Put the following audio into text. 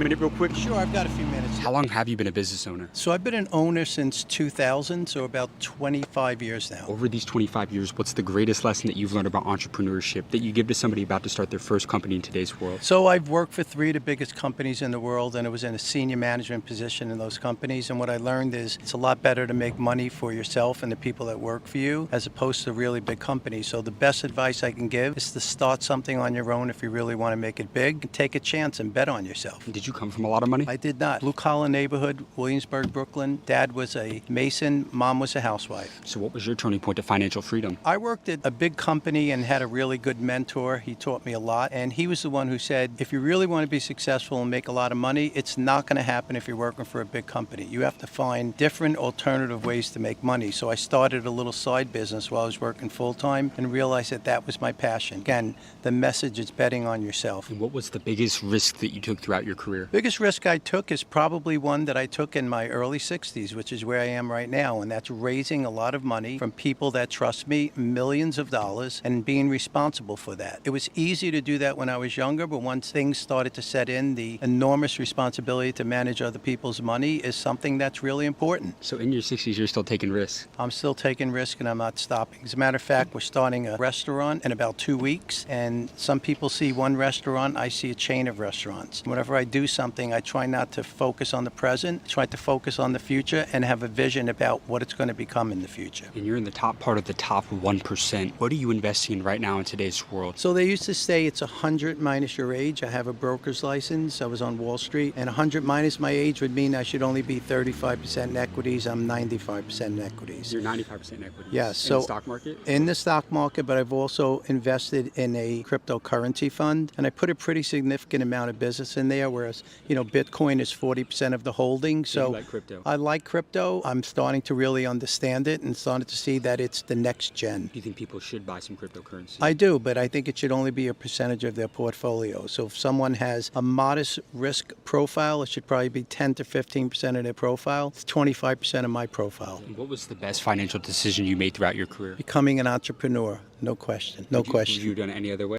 Minute real quick? Sure, I've got a few minutes. How long have you been a business owner? So I've been an owner since 2000, so about 25 years now. Over these 25 years, what's the greatest lesson that you've learned about entrepreneurship that you give to somebody about to start their first company in today's world? So I've worked for 3 of the biggest companies in the world, and I was in a senior management position in those companies. And what I learned is it's a lot better to make money for yourself and the people that work for you as opposed to really big companies. So the best advice I can give is to start something on your own if you really want to make it big. Take a chance and bet on yourself. Did you come from a lot of money? I did not. Blue collar neighborhood, Williamsburg, Brooklyn. Dad was a mason, mom was a housewife. So what was your turning point to financial freedom? I worked at a big company and had a really good mentor. He taught me a lot, and he was the one who said, if you really want to be successful and make a lot of money, it's not going to happen if you're working for a big company. You have to find different alternative ways to make money. So I started a little side business while I was working full-time and realized that that was my passion. Again, the message is betting on yourself. And what was the biggest risk that you took throughout your career? Biggest risk I took is probably one that I took in my early 60s, which is where I am right now, and that's raising a lot of money from people that trust me, millions of dollars, and being responsible for that. It was easy to do that when I was younger, but once things started to set in, the enormous responsibility to manage other people's money is something that's really important. So in your 60s, you're still taking risks? I'm still taking risk and I'm not stopping. As a matter of fact, we're starting a restaurant in about 2 weeks, and some people see one restaurant, I see a chain of restaurants. Whenever I do something, I try not to focus on the present, try to focus on the future and have a vision about what it's going to become in the future. And you're in the top part of the top 1%. What are you investing in right now in today's world? So they used to say it's 100 minus your age. I have a broker's license. I was on Wall Street, and 100 minus my age would mean I should only be 35% in equities. I'm 95% in equities. You're 95% in equities? Yes. In the stock market? In the stock market, but I've also invested in a cryptocurrency fund, and I put a pretty significant amount of business in there, whereas, Bitcoin is 40% of the holding. So you like crypto? I like crypto. I'm starting to really understand it and starting to see that it's the next gen. Do you think people should buy some cryptocurrency? I do, but I think it should only be a percentage of their portfolio. So if someone has a modest risk profile, it should probably be 10 to 15% of their profile. It's 25% of my profile. And what was the best financial decision you made throughout your career? Becoming an entrepreneur, no question, no question. Have you done it any other way?